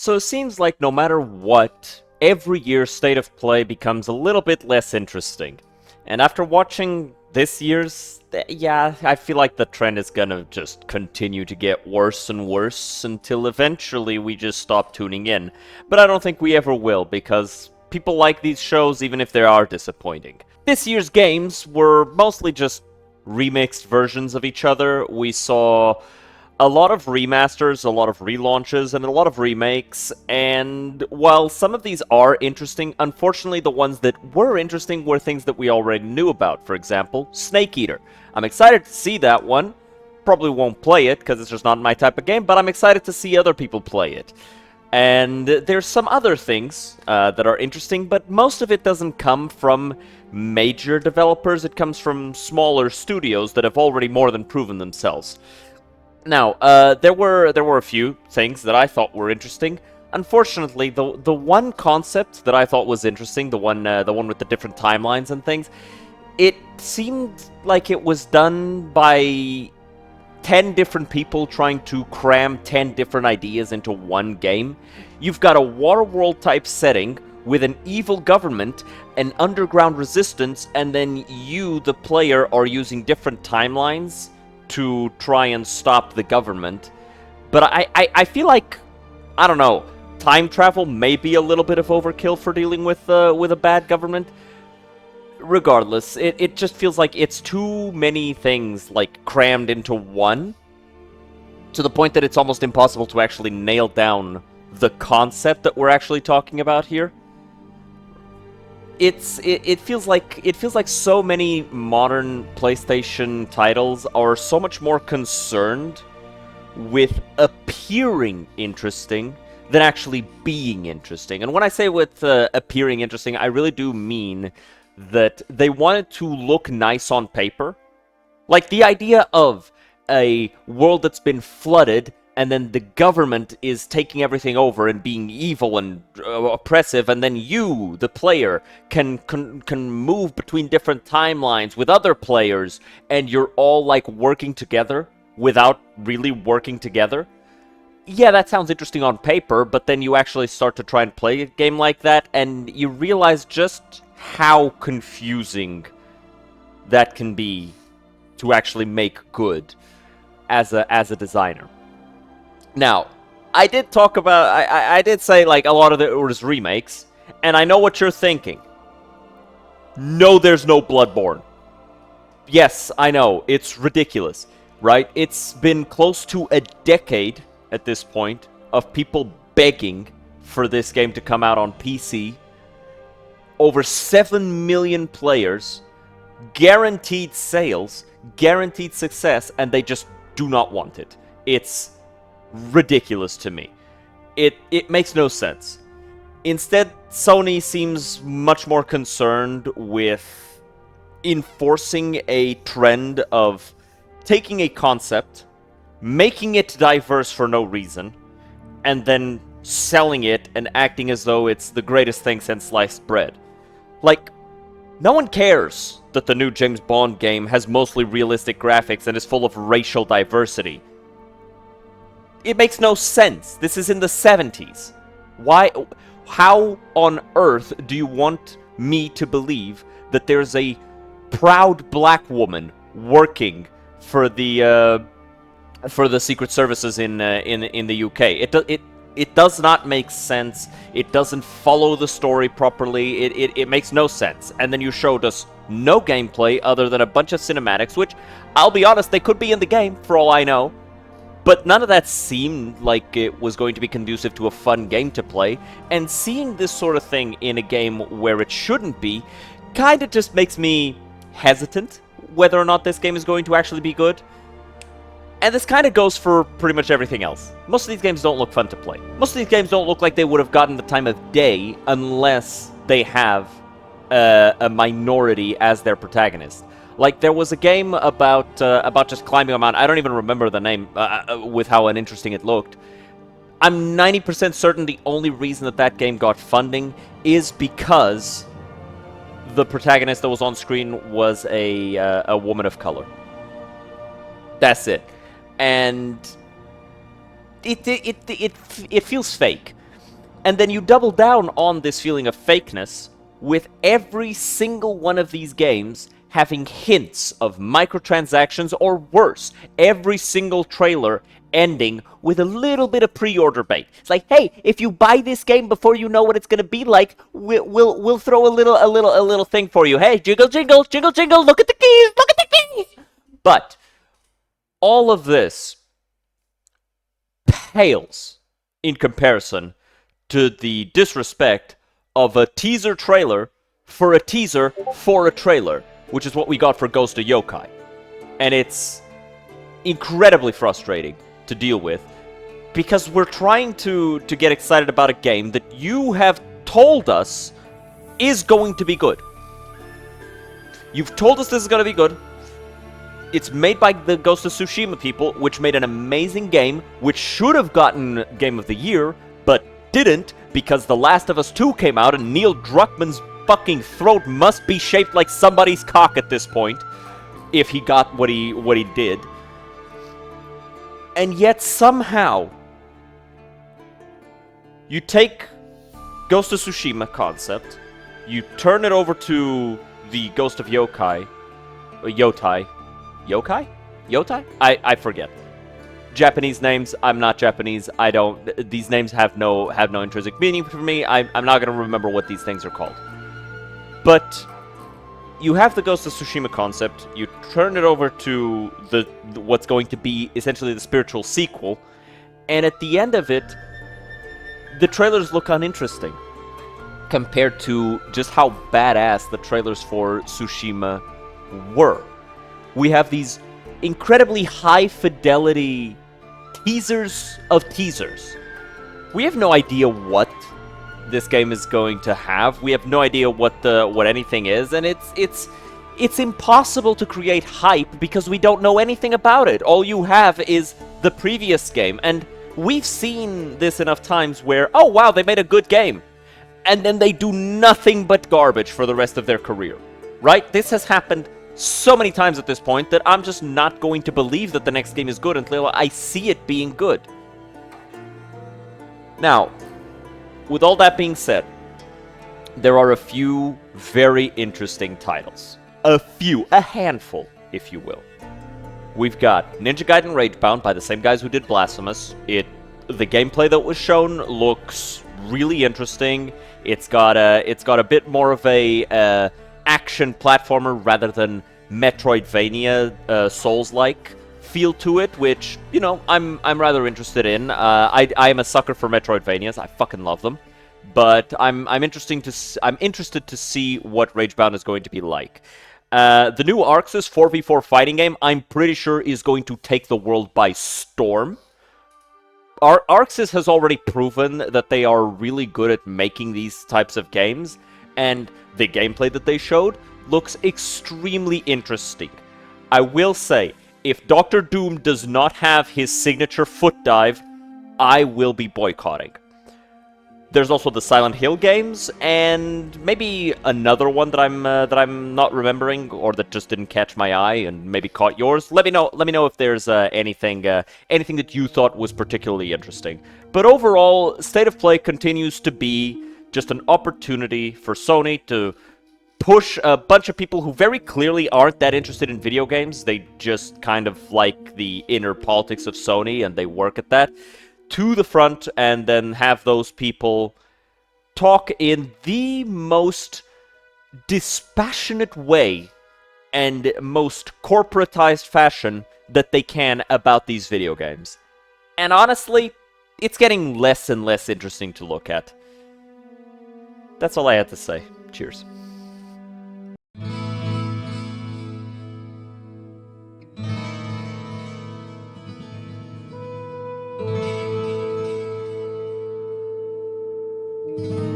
So it seems like no matter what, every year State of Play becomes a little bit less interesting. And after watching this year's, yeah, I feel like the trend is gonna just continue to get worse and worse until eventually we just stop tuning in. But I don't think we ever will, because people like these shows even if they are disappointing. This year's games were mostly just remixed versions of each other. We saw a lot of remasters, a lot of relaunches, and a lot of remakes, and while some of these are interesting, unfortunately the ones that were interesting were things that we already knew about. For example, Snake Eater. I'm excited to see that one. Probably won't play it, because it's just not my type of game, but I'm excited to see other people play it. And there's some other things that are interesting, but most of it doesn't come from major developers. It comes from smaller studios that have already more than proven themselves. Now, there were a few things that I thought were interesting. Unfortunately, the one concept that I thought was interesting, the one with the different timelines and things, it seemed like it was done by 10 different people trying to cram 10 different ideas into one game. You've got a Waterworld type setting with an evil government, an underground resistance, and then you, the player, are using different timelines to try and stop the government. But I feel like, I don't know, time travel may be a little bit of overkill for dealing with a bad government. Regardless, it just feels like it's too many things, like, crammed into one, to the point that it's almost impossible to actually nail down the concept that we're actually talking about here. It feels like so many modern PlayStation titles are so much more concerned with appearing interesting than actually being interesting. And when I say with appearing interesting, I really do mean that they want it to look nice on paper. Like the idea of a world that's been flooded and then the government is taking everything over and being evil and oppressive, and then you, the player, can move between different timelines with other players, and you're all, like, working together without really working together. Yeah, that sounds interesting on paper, but then you actually start to try and play a game like that, and you realize just how confusing that can be to actually make good as a designer. Now, I did talk about, I did say, like, a lot of it was remakes, and I know what you're thinking. No, there's no Bloodborne. Yes, I know, it's ridiculous, right? It's been close to a decade at this point of people begging for this game to come out on PC. Over 7 million players, guaranteed sales, guaranteed success, and they just do not want it. It's ridiculous to me. It makes no sense. Instead, Sony seems much more concerned with enforcing a trend of taking a concept, making it diverse for no reason, and then selling it and acting as though it's the greatest thing since sliced bread. Like, no one cares that the new James Bond game has mostly realistic graphics and is full of racial diversity. It makes no sense. This is in the 70s. Why? How on earth do you want me to believe that there's a proud black woman working for the Secret Services in the UK? It does not make sense. It doesn't follow the story properly. It makes no sense. And then you showed us no gameplay other than a bunch of cinematics, which, I'll be honest, they could be in the game for all I know. But none of that seemed like it was going to be conducive to a fun game to play, and seeing this sort of thing in a game where it shouldn't be kind of just makes me hesitant whether or not this game is going to actually be good. And this kind of goes for pretty much everything else. Most of these games don't look fun to play. Most of these games don't look like they would have gotten the time of day unless they have a minority as their protagonist. Like, there was a game about just climbing a mountain. I don't even remember the name with how uninteresting it looked. I'm 90% certain the only reason that game got funding is because the protagonist that was on screen was a woman of color. That's it. And it feels fake. And then you double down on this feeling of fakeness with every single one of these games having hints of microtransactions or worse, every single trailer ending with a little bit of pre-order bait. It's like, hey, if you buy this game before you know what it's gonna be like, we'll throw a little thing for you. Hey, jingle jingle, jingle jingle, look at the keys, look at the keys. But all of this pales in comparison to the disrespect of a teaser trailer for a teaser for a trailer, which is what we got for Ghost of Yokai. And it's incredibly frustrating to deal with, because we're trying to get excited about a game that you have told us is going to be good. You've told us this is going to be good. It's made by the Ghost of Tsushima people, which made an amazing game, which should have gotten Game of the Year, but didn't, because The Last of Us 2 came out and Neil Druckmann's fucking throat must be shaped like somebody's cock at this point, if he got what he did. And yet somehow you take Ghost of Tsushima concept, you turn it over to the Ghost of Yokai, Yotai? I forget. Japanese names, I'm not Japanese, these names have no intrinsic meaning for me, I'm not gonna remember what these things are called. But you have the Ghost of Tsushima concept, you turn it over to what's going to be essentially the spiritual sequel, and at the end of it, the trailers look uninteresting compared to just how badass the trailers for Tsushima were. We have these incredibly high fidelity teasers of teasers. We have no idea what this game is going to have. We have no idea what anything is, and it's impossible to create hype because we don't know anything about it. All you have is the previous game, and we've seen this enough times where, oh wow, they made a good game, and then they do nothing but garbage for the rest of their career. Right? This has happened so many times at this point that I'm just not going to believe that the next game is good until I see it being good. Now, with all that being said, there are a few very interesting titles. A handful, if you will. We've got Ninja Gaiden Ragebound by the same guys who did Blasphemous. The gameplay that was shown looks really interesting. It's got a bit more of a action platformer rather than Metroidvania Souls-like feel to it, which, you know, I'm rather interested in. I am a sucker for Metroidvanias. I fucking love them. But I'm interested to see what Ragebound is going to be like. The new Ark Sys 4v4 fighting game, I'm pretty sure is going to take the world by storm. Ark Sys has already proven that they are really good at making these types of games, and the gameplay that they showed looks extremely interesting. I will say, if Dr. Doom does not have his signature foot dive, I will be boycotting. There's also the Silent Hill games, and maybe another one that I'm not remembering, or that just didn't catch my eye and maybe caught yours. Let me know if there's anything that you thought was particularly interesting. But overall, State of Play continues to be just an opportunity for Sony to push a bunch of people who very clearly aren't that interested in video games. They just kind of like the inner politics of Sony, and they work at that, to the front, and then have those people talk in the most dispassionate way and most corporatized fashion that they can about these video games. And honestly, it's getting less and less interesting to look at. That's all I had to say. Cheers. Thank you.